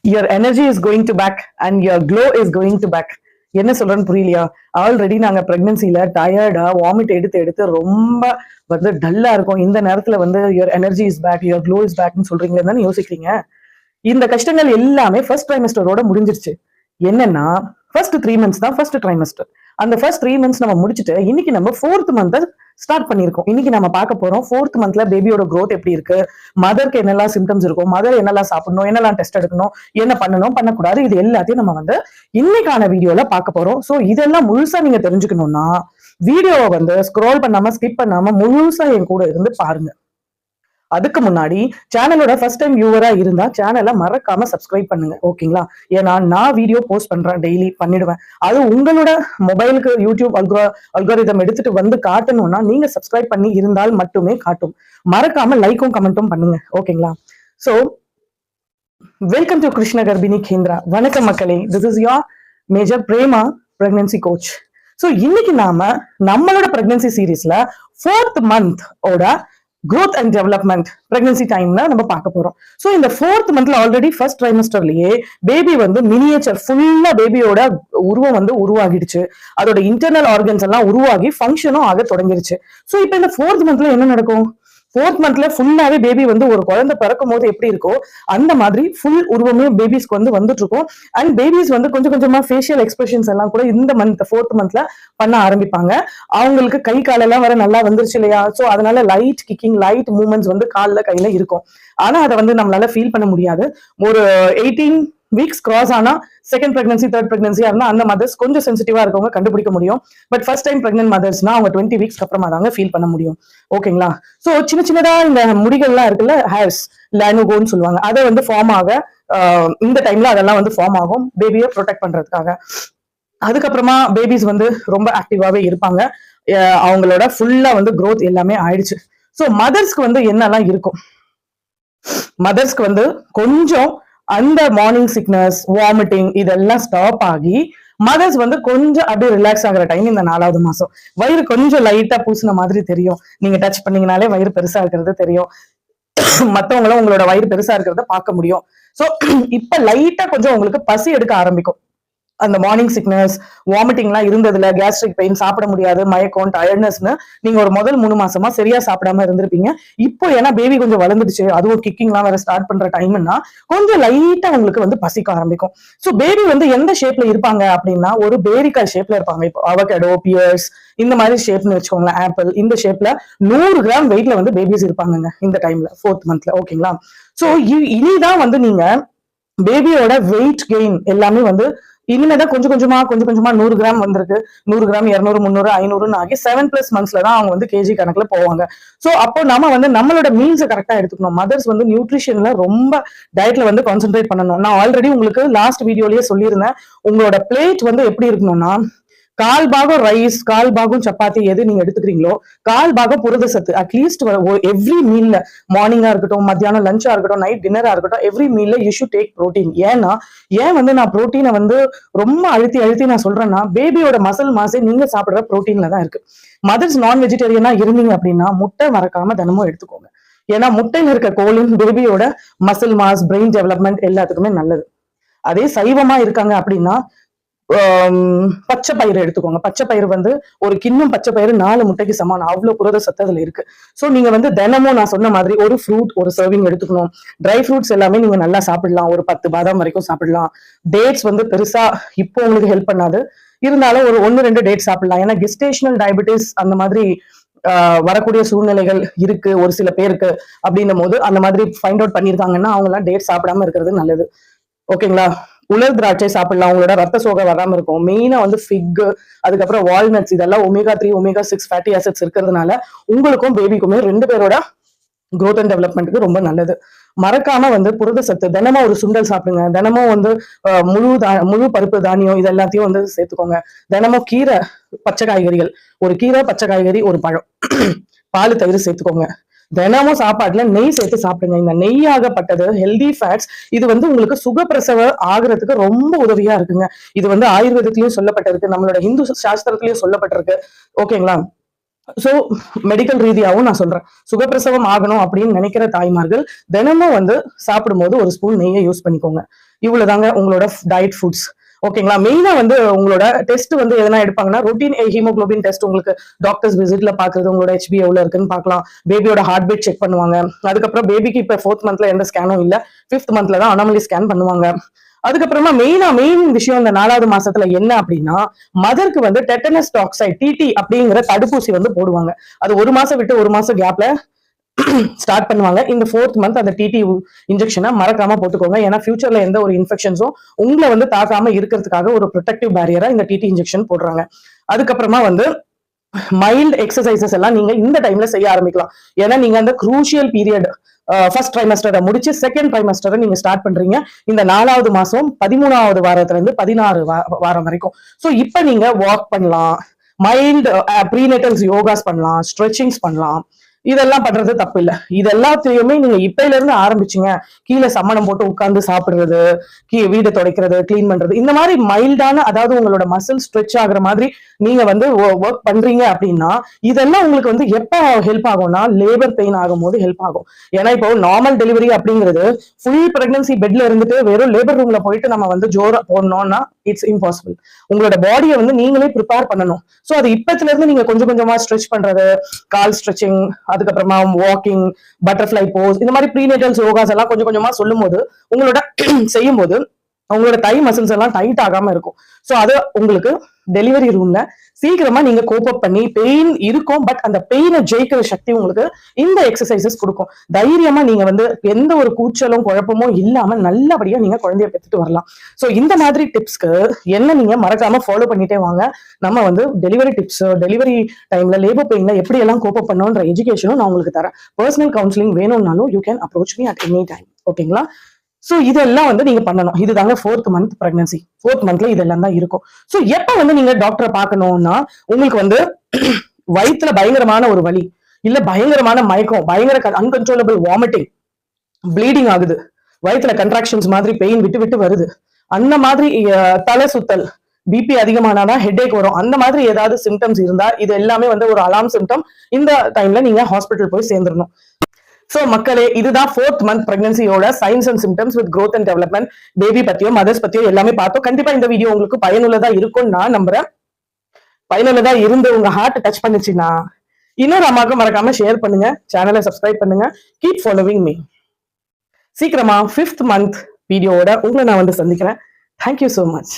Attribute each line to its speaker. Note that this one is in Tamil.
Speaker 1: your energy is going to back and your glow is going to back. என்ன சொல்றேன்னு புரியலையா? ஆல்ரெடி நாங்க பிரெக்னன்சில டயர்டா வாமிட் எடுத்து எடுத்து ரொம்ப வந்து டல்லா இருக்கும். இந்த நேரத்துல வந்து your energy is back, your glow is backன்னு சொல்றீங்களேன்னு தானே யோசிக்கிறீங்க. இந்த கஷ்டங்கள் எல்லாமே ஃபர்ஸ்ட் ட்ரைமெஸ்டரோட முடிஞ்சிருச்சு. என்னன்னா ஃபர்ஸ்ட் 3 months தான் ஃபர்ஸ்ட் ட்ரைமெஸ்டர். அந்த ஃபர்ஸ்ட் 3 months நம்ம முடிச்சுட்டு இன்னைக்கு நம்ம 4th month ஸ்டார்ட் பண்ணிருக்கோம். இன்னைக்கு நம்ம பார்க்க போறோம் 4th monthல பேபியோட growth எப்படி இருக்கு, மதருக்கு என்னெல்லாம் சிம்டம்ஸ் இருக்கும், மதர் என்னெல்லாம் சாப்பிடணும், என்னெல்லாம் டெஸ்ட் எடுக்கணும், என்ன பண்ணணும் பண்ணக்கூடாது, இது எல்லாத்தையும் நம்ம வந்து இன்னைக்கான வீடியோல பார்க்க போறோம். சோ இதெல்லாம் முழுசா நீங்க தெரிஞ்சுக்கணும்னா வீடியோவை வந்து ஸ்க்ரோல் பண்ணாம ஸ்கிப் பண்ணாம முழுசா என் கூட இருந்து பாருங்க. அதுக்கு முன்னாடி சேனலோட ஃபர்ஸ்ட் டைம் வியூவரா இருந்தா சேனலை மறக்காம சப்ஸ்கிரைப் பண்ணுங்க, ஓகேங்களா? ஏன்னா நான் வீடியோ போஸ்ட் பண்றேன், டெய்லி பண்ணிடுவேன். அது உங்களோட மொபைலுக்கு யூடியூப் அல்காரிதம் எடுத்துட்டு வந்து காட்டணும்னா நீங்க சப்ஸ்கிரைப் பண்ணி இருந்தால் மட்டுமே காட்டும். மறக்காம லைக்கும் கமெண்ட்டும் பண்ணுங்க, ஓகேங்களா? சோ வெல்கம் டு கிருஷ்ண கர்ப்பிணி கேந்திரா. வணக்கம் மக்களே, this is your major Prema pregnancy coach. So இன்னைக்கு நாம நம்மளோட பிரெக்னன்சி சீரீஸ்ல 4th month ஓட growth and development pregnancy timeல நம்ம பார்க்க போறோம். சோ இந்த 4th monthல ஆல்ரெடி ஃபர்ஸ்ட் ட்ரைமெஸ்டர்லயே பேபி வந்து மினியேச்சர் ஃபுல்லா பேபியோட உருவம் வந்து உருவாகிடுச்சு. அதோட இன்டர்னல் ஆர்கன்ஸ் எல்லாம் உருவாகி ஃபங்க்ஷனும் ஆக தொடங்கிருச்சு. சோ இப்போ இந்த 4th monthல என்ன நடக்கும்? 4th monthல ஃபுல்லாவே பேபி வந்து ஒரு குழந்தை பிறக்கும் போது எப்படி இருக்கோ அந்த மாதிரி ஃபுல் உருவமே பேபிஸ்க்கு வந்து வந்துட்டு இருக்கும். அண்ட் பேபிஸ் வந்து கொஞ்சம் கொஞ்சமா ஃபேஷியல் எக்ஸ்பிரஷன்ஸ் எல்லாம் கூட இந்த மந்த் 4th monthல பண்ண ஆரம்பிப்பாங்க. அவங்களுக்கு கை காலெல்லாம் வர நல்லா வந்துருச்சு இல்லையா? சோ அதனால லைட் கிக்கிங், லைட் மூவ்மெண்ட்ஸ் வந்து கால்ல கையில இருக்கும். ஆனா அதை வந்து நம்மளால ஃபீல் பண்ண முடியாது. ஒரு 18 weeks கிராஸ் ஆனா செகண்ட் பிரெக்னன்சி, தேர்ட் பிரெக்னன்சியா இருந்தா அந்த மதர்ஸ் கொஞ்சம் சென்சிட்டிவா இருக்கவங்க கண்டுபிடிக்க முடியும். பட் ஃபர்ஸ்ட் டைம் பிரெக்னன்ட் மதர்ஸ்னா அவங்க 20 weeks அப்புறமா தாங்க ஃபீல் பண்ண முடியும், ஓகேங்களா? சோ சின்ன சின்னதா இந்த முடிகள்லாம் இருக்குல்ல, ஹேர்ஸ், லானுகோன்னு சொல்லுவாங்க, அதை வந்து ஃபார்ம் ஆக இந்த டைம்ல அதெல்லாம் வந்து ஃபார்ம் ஆகும் பேபியை ப்ரொடெக்ட் பண்றதுக்காக. அதுக்கப்புறமா பேபிஸ் வந்து ரொம்ப ஆக்டிவாவே இருப்பாங்க. அவங்களோட ஃபுல்லா வந்து growth எல்லாமே ஆயிடுச்சு. சோ மதர்ஸ்க்கு வந்து என்னெல்லாம் இருக்கும்? மதர்ஸ்க்கு வந்து கொஞ்சம் அந்த மார்னிங் சிக்னஸ், வாமிட்டிங் இதெல்லாம் ஸ்டாப் ஆகி மதர்ஸ் வந்து கொஞ்சம் அப்படியே ரிலாக்ஸ் ஆகுற டைம் இந்த 4வது மாசம். வயிறு கொஞ்சம் லைட்டா பூசின மாதிரி தெரியும். நீங்க டச் பண்ணீங்கனாலே வயிறு பெருசா இருக்கிறது தெரியும். மத்தவங்களும் உங்களோட வயிறு பெருசா இருக்கிறத பார்க்க முடியும். சோ இப்ப லைட்டா கொஞ்சம் உங்களுக்கு பசி எடுக்க ஆரம்பிக்கும். அந்த மார்னிங் சிக்னஸ், வாமிட்டிங்லாம் இருந்ததுல, கேஸ்ட்ரிக் பெயின், சாப்பிட முடியாது, மயக்கம், டயர்ட்னஸ்னு நீங்க ஒரு முதல் 3 மாசமா சரியா சாப்பிடாம இருந்திருப்பீங்க. இப்போ ஏன்னா பேபி கொஞ்சம் வளர்ந்துடுச்சு, அதுவும் கிக்கிங்லாம் வேற ஸ்டார்ட் பண்ற டைம்னா கொஞ்சம் லைட்டா உங்களுக்கு வந்து பசிக்க ஆரம்பிக்கும். சோ பேபி வந்து எந்த ஷேப்ல இருப்பாங்க அப்படின்னா ஒரு பேரிக்காய் ஷேப்ல இருப்பாங்க. இப்போ அவகேடோ, பியர்ஸ் இந்த மாதிரி ஷேப்னு வச்சுக்கோங்களேன், ஆப்பிள் இந்த ஷேப்ல 100 கிராம் வெயிட்ல வந்து பேபிஸ் இருப்பாங்க இந்த டைம்ல 4th monthல, ஓகேங்களா? சோ இனிதான் வந்து நீங்க பேபியோட வெயிட் கெயின் எல்லாமே வந்து இனிமேதான் கொஞ்சம் கொஞ்சமா 100 கிராம் வந்திருக்கு, 100 கிராம் 200, 300, 500 ஆகி 7+ monthsல தான் அவங்க வந்து கேஜி கணக்குல போவாங்க. சோ அப்போ நம்ம வந்து நம்மளோட மீல்ஸை கரெக்டா எடுத்துக்கணும். மதர்ஸ் வந்து நியூட்ரிஷன்ல ரொம்ப டயட்ல வந்து கான்சென்ட்ரேட் பண்ணணும். நான் ஆல்ரெடி உங்களுக்கு லாஸ்ட் வீடியோலயே சொல்லியிருந்தேன், உங்களோட பிளேட் வந்து எப்படி இருக்கணும்னா 1/4 பாகம் ரைஸ், 1/4 பாகம் சப்பாத்தி எது நீங்க எடுத்துக்கிறீங்களோ 1/4 பாகம் புரத சத்து அட்லீஸ்ட் எவ்ரி மீல்ல, மார்னிங்கா இருக்கட்டும், மத்தியானம் லஞ்சா இருக்கட்டும், நைட் டின்னரா இருக்கட்டும், எவ்ரி மீல்ல யூ ஷுட் டேக் ப்ரோட்டீன். ஏன் வந்து நான் ப்ரோட்டீனை வந்து ரொம்ப அழுத்தி நான் சொல்றேன்னா பேபியோட மசில் மாசே நீங்க சாப்பிடுற ப்ரோட்டீன்ல தான் இருக்கு. மதர்ஸ் நான் வெஜிடேரியனா இருந்தீங்க அப்படின்னா முட்டை மறக்காம தினமும் எடுத்துக்கோங்க. ஏன்னா முட்டையில இருக்க கோலின் பேபியோட மசில் மாஸ், பிரெயின் டெவலப்மெண்ட் எல்லாத்துக்குமே நல்லது. அதே சைவமா இருக்காங்க அப்படின்னா பச்சை பயிறு எடுத்துக்கோங்க. பச்சை பயிறு வந்து ஒரு கிண்ணம் பச்சை பயிறு 4 முட்டைக்கு சமானம், அவ்வளவு புரத சத்து அதுல இருக்கு. சோ நீங்க வந்து தினமும் நான் சொன்ன மாதிரி ஒரு ஃப்ரூட் ஒரு சர்விங் எடுத்துக்கணும். ட்ரை ஃப்ரூட்ஸ் எல்லாமே நீங்க நல்லா சாப்பிடலாம், ஒரு 10 பாதாம் வரைக்கும் சாப்பிடலாம். டேட்ஸ் வந்து பெருசா இப்போ உங்களுக்கு ஹெல்ப் பண்ணாது, இருந்தாலும் ஒரு 1-2 டேட் சாப்பிடலாம். ஏன்னா கெஸ்டேஷனல் டயபெட்டிஸ் அந்த மாதிரி வரக்கூடிய சூழ்நிலைகள் இருக்கு ஒரு சில பேருக்கு. அப்படின்னும் போது அந்த மாதிரி ஃபைண்ட் அவுட் பண்ணிருக்காங்கன்னா அவங்க எல்லாம் டேட் சாப்பிடாம இருக்கிறது நல்லது, ஓகேங்களா? உலர் திராட்சை சாப்பிடலாம், உங்களோட ரத்த சோகை வராம இருக்கும். மெயினா வந்து ஃபிக், அதுக்கப்புறம் வால்நட்ஸ், இதெல்லாம் omega-3 omega-6 ஃபேட்டி ஆசிட்ஸ் இருக்கிறதுனால உங்களுக்கும் பேபிக்குமே 2 பேரோட growth and developmentக்கு ரொம்ப நல்லது. மறக்காம வந்து புரத சத்து தினமும் ஒரு சுண்டல் சாப்பிடுங்க. தினமும் வந்து முழு பருப்பு தானியம் இது எல்லாத்தையும் வந்து சேர்த்துக்கோங்க. தினமும் கீரை, பச்சை காய்கறிகள், ஒரு கீரை, பச்சை காய்கறி, ஒரு பழம், பால், தயிர் சேர்த்துக்கோங்க. தினமும் சாப்பாட்டுல நெய் சேர்த்து சாப்பிடுங்க. இந்த நெய் ஆகப்பட்டது ஹெல்தி ஃபேட்ஸ். இது வந்து உங்களுக்கு சுகப்பிரசவ ஆகுறதுக்கு ரொம்ப உதவியா இருக்குங்க. இது வந்து ஆயுர்வேதத்திலயும் சொல்லப்பட்டிருக்கு, நம்மளோட இந்து சாஸ்திரத்திலயும் சொல்லப்பட்டிருக்கு, ஓகேங்களா? ஸோ மெடிக்கல் ரீதியாகவும் நான் சொல்றேன், சுகப்பிரசவம் ஆகணும் அப்படின்னு நினைக்கிற தாய்மார்கள் தினமும் வந்து சாப்பிடும்போது ஒரு ஸ்பூன் நெய்யை யூஸ் பண்ணிக்கோங்க. இவ்வளவுதாங்க உங்களோட டயட் ஃபுட்ஸ். ஓகேங்களா? மெயினா வந்து உங்களோட டெஸ்ட் வந்து எதனா எடுப்பாங்கன்னா, ரொட்டீன் ஹீமோகுளோபின் டெஸ்ட் உங்களுக்கு டாக்டர்ஸ் விசிட்ல பாக்குறது, உங்களோட ஹெச்பி எவ்வளவு இருக்குன்னு பார்க்கலாம். பேபியோட ஹார்ட் பீட் செக் பண்ணுவாங்க. அதுக்கப்புறம் பேபிக்கு இப்ப 4th மந்த்ல எந்த ஸ்கேனும் இல்ல, 5th மந்த்ல தான் அனாமலி ஸ்கேன் பண்ணுவாங்க. அதுக்கப்புறமா மெயின் விஷயம் இந்த 4வது மாசத்துல என்ன அப்படின்னா, மதருக்கு வந்து டெட்டனஸ் டாக்சைட் டிடி அப்படிங்கிற தடுப்பூசி வந்து போடுவாங்க. அது 1 மாசம் விட்டு 1 மாசம் கேப்ல ஸ்டார்ட் பண்ணுவாங்க. இந்த 4th மந்த் அந்த டிடி இன்ஜெக்ஷனை மறக்காம போட்டுக்கோங்க. ஏன்னா ஃபியூச்சர்ல எந்த ஒரு இன்ஃபெக்ஷன்ஸும் உங்களை வந்து தாக்காம இருக்கிறதுக்காக ஒரு ப்ரொடெக்டிவ் பேரியரா இந்த டிடி இன்ஜெக்ஷன் போடுறாங்க. அதுக்கப்புறமா வந்து மைல்டு எக்ஸசைசஸ் எல்லாம் நீங்க இந்த டைம்ல செய்ய ஆரம்பிக்கலாம். ஏன்னா நீங்க அந்த குரூஷியல் பீரியட் ஃபர்ஸ்ட் ட்ரைமஸ்டரை முடிச்சு செகண்ட் ட்ரைமஸ்டரை நீங்க ஸ்டார்ட் பண்றீங்க இந்த 4வது மாசம் 13வது வாரத்துல இருந்து 16 வாரம் வரைக்கும். ஸோ இப்ப நீங்க வாக் பண்ணலாம், மைல்டு ப்ரீநேட்டல்ஸ் யோகாஸ் பண்ணலாம், ஸ்ட்ரெச்சிங்ஸ் பண்ணலாம். இதெல்லாம் பண்றது தப்பு இல்ல. இது எல்லாத்தையுமே நீங்க இப்பையில இருந்து ஆரம்பிச்சீங்க, கீழே சம்மணம் போட்டு உட்கார்ந்து சாப்பிடுறது, வீடு துடைக்கிறது, கிளீன் பண்றது, இந்த மாதிரி மைல்டான, அதாவது உங்களோட மசில் ஸ்ட்ரெச் ஆகுற மாதிரி நீங்க வந்து ஒர்க் பண்றீங்க அப்படின்னா இதெல்லாம் உங்களுக்கு வந்து எப்ப ஹெல்ப் ஆகும்னா லேபர் பெயின் ஆகும் போது ஹெல்ப் ஆகும். ஏன்னா இப்போ நார்மல் டெலிவரி அப்படிங்கிறது ஃபுல் பிரெக்னன்சி பெட்ல இருந்துட்டு வெறும் லேபர் ரூம்ல போயிட்டு நம்ம வந்து ஜோர போடணும்னா இட்ஸ் இம்பாசிபிள். உங்களோட பாடியை வந்து நீங்களே ப்ரிப்பேர் பண்ணணும். ஸோ அது இப்பத்துல இருந்து நீங்க கொஞ்சம் கொஞ்சமா ஸ்ட்ரெச் பண்றது, கால் ஸ்ட்ரெச்சிங், அதுக்கப்புறமா வாக்கிங், பட்டர்ஃபிளை போஸ், இந்த மாதிரி ப்ரீநேட்டல்ஸ் யோகாஸ் எல்லாம் கொஞ்சம் கொஞ்சமா சொல்லும் போது உங்களோட செய்யும் போது உங்களோட தை மசில்ஸ் எல்லாம் டைட் ஆகாம இருக்கும். ஸோ அது உங்களுக்கு டெலிவரி ரூம்ல சீக்கிரமா நீங்க கோப் அப் பண்ணி, பெயின் இருக்கும் பட் அந்த பெயினை ஜெயிக்கிற சக்தி உங்களுக்கு இந்த எக்ஸசைசஸ் கொடுக்கும். தைரியமா நீங்க வந்து எந்த ஒரு கூச்சலும் குழப்பமும் இல்லாம நல்லபடியா நீங்க குழந்தைய பெற்றுட்டு வரலாம். ஸோ இந்த மாதிரி டிப்ஸ்க்கு என்ன நீங்க மறக்காம ஃபாலோ பண்ணிட்டே வாங்க. நம்ம வந்து டெலிவரி டிப்ஸ், டெலிவரி டைம்ல லேபர் பெயின்ல எப்படி எல்லாம் கோப் அப் பண்ணணும்ன்ற எஜுகேஷனும் நான் உங்களுக்கு தரேன். பர்சனல் கவுன்சிலிங் வேணும்னாலும் you can approach me at any time. ஓகேங்களா? சோ இதெல்லாம் வந்து நீங்க பண்ணணும். இதுதாங்க 4th மந்த் பிரெக்னன்சி. 4th மந்த்ல இதெல்லாம் தான் இருக்கும். சோ எப்ப வந்து நீங்க டாக்டரை பார்க்கணும்னா, உங்களுக்கு வந்து வயிற்றுல பயங்கரமான ஒரு வலி, இல்ல பயங்கரமான மயக்கம், பயங்கர அன்கன்ட்ரோலபிள் வாமிட்டிங், ப்ளீடிங் ஆகுது, வயிற்றுல கன்ட்ராக்ஷன்ஸ் மாதிரி பெயின் விட்டு விட்டு வருது, அந்த மாதிரி தலை சுத்தல், பிபி அதிகமானாதான் ஹெட்ஏக் வரும், அந்த மாதிரி ஏதாவது சிம்டம்ஸ் இருந்தா இது எல்லாமே வந்து ஒரு அலாம் சிம்டம். இந்த டைம்ல நீங்க ஹாஸ்பிட்டல் போய் சேர்ந்துடணும். சோ மக்களே, இதுதான் 4th மந்த் பிரெக்னன்சியோட signs and symptoms with growth and development. Baby பத்தியோ மதர்ஸ் பத்தியோ எல்லாமே பார்த்தோம். கண்டிப்பா இந்த வீடியோ உங்களுக்கு பயனுள்ளதா இருக்கும்னு நான் நம்புறேன். பயனுள்ளதா இருந்து உங்க ஹார்ட் டச் பண்ணுச்சுன்னா இன்னொரு அம்மாவுக்கு மறக்காம ஷேர் பண்ணுங்க, சேனலை சப்ஸ்கிரைப் பண்ணுங்க, கீப் ஃபாலோவிங் மீ. சீக்கிரமா 5th மந்த் வீடியோவோட உங்களை நான் வந்து சந்திக்கிறேன். Thank you so much.